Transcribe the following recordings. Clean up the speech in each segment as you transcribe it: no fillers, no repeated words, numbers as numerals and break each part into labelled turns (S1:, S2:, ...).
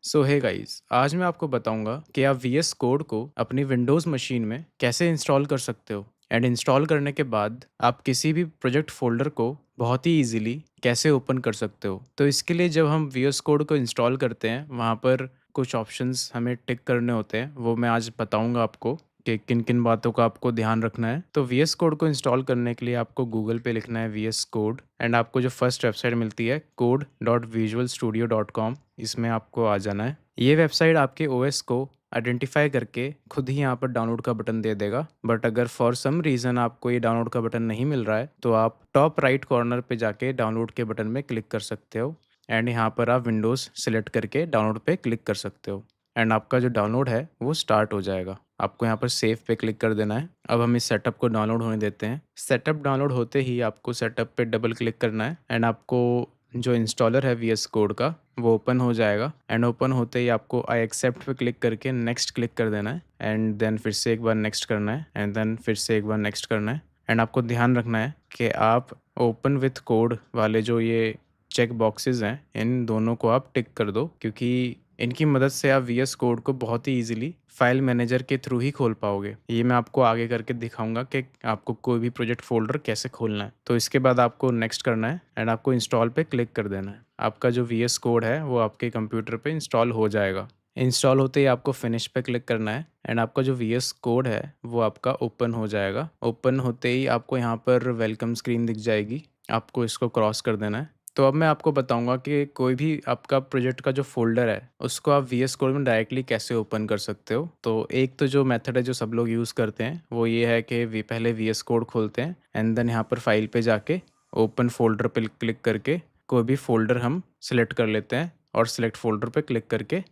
S1: सो hey guys, आज मैं आपको बताऊंगा कि आप वीएस कोड को अपनी विंडोज़ मशीन में कैसे इंस्टॉल कर सकते हो। एंड इंस्टॉल करने के बाद आप किसी भी प्रोजेक्ट फोल्डर को बहुत ही इजीली कैसे ओपन कर सकते हो। तो इसके लिए जब हम वीएस कोड को इंस्टॉल करते हैं, वहाँ पर कुछ ऑप्शंस हमें टिक करने होते हैं। वो मैं आज बताऊंगा आपको कि किन किन बातों का आपको ध्यान रखना है। तो वीएस कोड को इंस्टॉल करने के लिए आपको गूगल पे लिखना है वीएस कोड, एंड आपको जो फर्स्ट वेबसाइट मिलती है code.visualstudio.com, इसमें आपको आ जाना है। ये वेबसाइट आपके ओएस को आइडेंटिफाई करके खुद ही यहाँ पर डाउनलोड का बटन दे देगा। बट अगर फॉर सम रीज़न आपको ये डाउनलोड का बटन नहीं मिल रहा है, तो आप टॉप राइट कॉर्नर पे जाके डाउनलोड के बटन में क्लिक कर सकते हो। एंड यहाँ पर आप विंडोज़ सेलेक्ट करके डाउनलोड पे क्लिक कर सकते हो। एंड आपका जो डाउनलोड है वो स्टार्ट हो जाएगा। आपको यहाँ पर सेव पे क्लिक कर देना है। अब हम इस सेटअप को डाउनलोड होने देते हैं। सेटअप डाउनलोड होते ही आपको सेटअप पे डबल क्लिक करना है, एंड आपको जो इंस्टॉलर है वीएस कोड का वो ओपन हो जाएगा। एंड ओपन होते ही आपको आई एक्सेप्ट पे क्लिक करके नेक्स्ट क्लिक कर देना है, एंड देन फिर से एक बार नेक्स्ट करना है, एंड देन फिर से एक बार नेक्स्ट करना है। एंड आपको ध्यान रखना है कि आप ओपन विथ कोड वाले जो ये चेक बॉक्सेस हैं, इन दोनों को आप टिक कर दो, क्योंकि इनकी मदद से आप वीएस कोड को बहुत ही इजीली फाइल मैनेजर के थ्रू ही खोल पाओगे। ये मैं आपको आगे करके दिखाऊंगा कि आपको कोई भी प्रोजेक्ट फोल्डर कैसे खोलना है। तो इसके बाद आपको नेक्स्ट करना है, एंड आपको इंस्टॉल पे क्लिक कर देना है। आपका जो वीएस कोड है वो आपके कंप्यूटर पे इंस्टॉल हो जाएगा। इंस्टॉल होते ही आपको फिनिश पे क्लिक करना है, एंड आपका जो वीएस कोड है वो आपका ओपन हो जाएगा। ओपन होते ही आपको यहाँ पर वेलकम स्क्रीन दिख जाएगी, आपको इसको क्रॉस कर देना है। तो अब मैं आपको बताऊंगा कि कोई भी आपका प्रोजेक्ट का जो फ़ोल्डर है उसको आप वीएस कोड में डायरेक्टली कैसे ओपन कर सकते हो। तो एक तो जो मेथड है जो सब लोग यूज़ करते हैं वो ये है कि पहले वीएस कोड खोलते हैं, एंड देन यहाँ पर फाइल पे जाके ओपन फ़ोल्डर पे क्लिक करके कोई भी फ़ोल्डर हम सेलेक्ट कर लेते हैं, और सेलेक्ट फ़ोल्डर पे क्लिक करके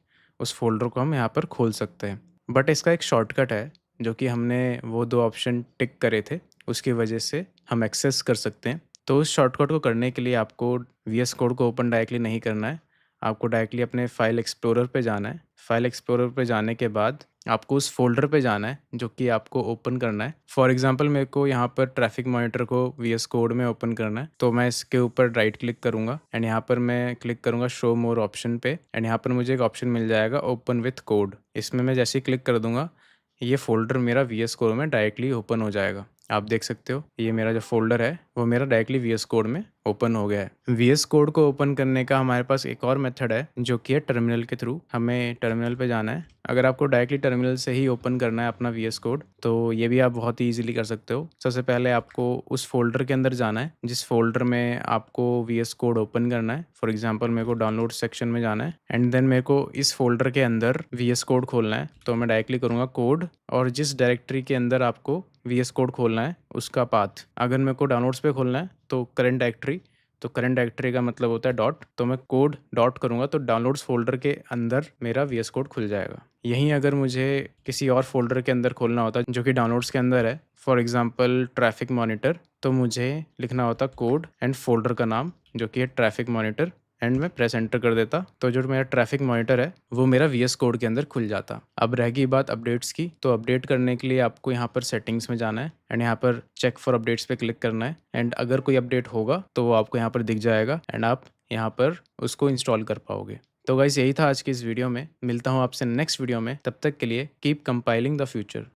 S1: उस फ़ोल्डर को हम यहाँ पर खोल सकते हैं। बट इसका एक शॉर्टकट है, जो कि हमने वो 2 ऑप्शन टिक करे थे, उसकी वजह से हम एक्सेस कर सकते हैं। तो उस शॉर्टकट को करने के लिए आपको वीएस कोड को ओपन डायरेक्टली नहीं करना है। आपको डायरेक्टली अपने फाइल एक्सप्लोरर पे जाना है। फाइल एक्सप्लोरर पे जाने के बाद आपको उस फ़ोल्डर पे जाना है जो कि आपको ओपन करना है। फॉर एग्ज़ाम्पल मेरे को यहाँ पर ट्रैफ़िक मॉनिटर को वीएस कोड में ओपन करना है, तो मैं इसके ऊपर राइट क्लिक करूँगा, एंड यहाँ पर मैं क्लिक करूँगा शो मोर ऑप्शन पे, एंड यहाँ पर मुझे एक ऑप्शन मिल जाएगा ओपन विथ कोड। इसमें मैं जैसे ही क्लिक कर दूँगा, ये फ़ोल्डर मेरा वीएस कोड में डायरेक्टली ओपन हो जाएगा। आप देख सकते हो ये मेरा जो फ़ोल्डर है वो मेरा डायरेक्टली वीएस कोड में ओपन हो गया है। वीएस कोड को ओपन करने का हमारे पास एक और मेथड है, जो कि है टर्मिनल के थ्रू। हमें टर्मिनल पे जाना है। अगर आपको डायरेक्टली टर्मिनल से ही ओपन करना है अपना वीएस कोड, तो ये भी आप बहुत ही ईज़िली कर सकते हो। सबसे पहले आपको उस फ़ोल्डर के अंदर जाना है जिस फ़ोल्डर में आपको वीएस कोड ओपन करना है। फॉर एग्ज़ाम्पल मेरे को डाउनलोड सेक्शन में जाना है, एंड देन मेरे को इस फ़ोल्डर के अंदर वीएस कोड खोलना है। तो मैं डायरेक्टली करूँगा कोड, और जिस डायरेक्टरी के अंदर आपको वीएस कोड खोलना है उसका पाथ। अगर मेरे को डाउनलोड्स पे खोलना है तो करंट डायरेक्टरी, तो करंट डायरेक्टरी का मतलब होता है डॉट, तो मैं कोड डॉट करूँगा तो डाउनलोड्स फ़ोल्डर के अंदर मेरा वीएस कोड खुल जाएगा। यहीं अगर मुझे किसी और फ़ोल्डर के अंदर खोलना होता जो कि डाउनलोड्स के अंदर है, फॉर एग्ज़ाम्पल ट्रैफ़िक मॉनिटर, तो मुझे लिखना होता कोड एंड फ़ोल्डर का नाम जो कि है ट्रैफ़िक मॉनिटर, एंड मैं प्रेस एंटर कर देता, तो जो मेरा ट्रैफ़िक मॉनिटर है वो मेरा वीएस कोड के अंदर खुल जाता। अब रह गई बात अपडेट्स की, तो अपडेट करने के लिए आपको यहाँ पर सेटिंग्स में जाना है, एंड यहाँ पर चेक फॉर अपडेट्स पे क्लिक करना है, एंड अगर कोई अपडेट होगा तो वो आपको यहाँ पर दिख जाएगा, एंड आप यहाँ पर उसको इंस्टॉल कर पाओगे। तो गाइस, यही था आज की इस वीडियो में। मिलता हूँ आपसे नेक्स्ट वीडियो में। तब तक के लिए कीप कंपाइलिंग द फ्यूचर।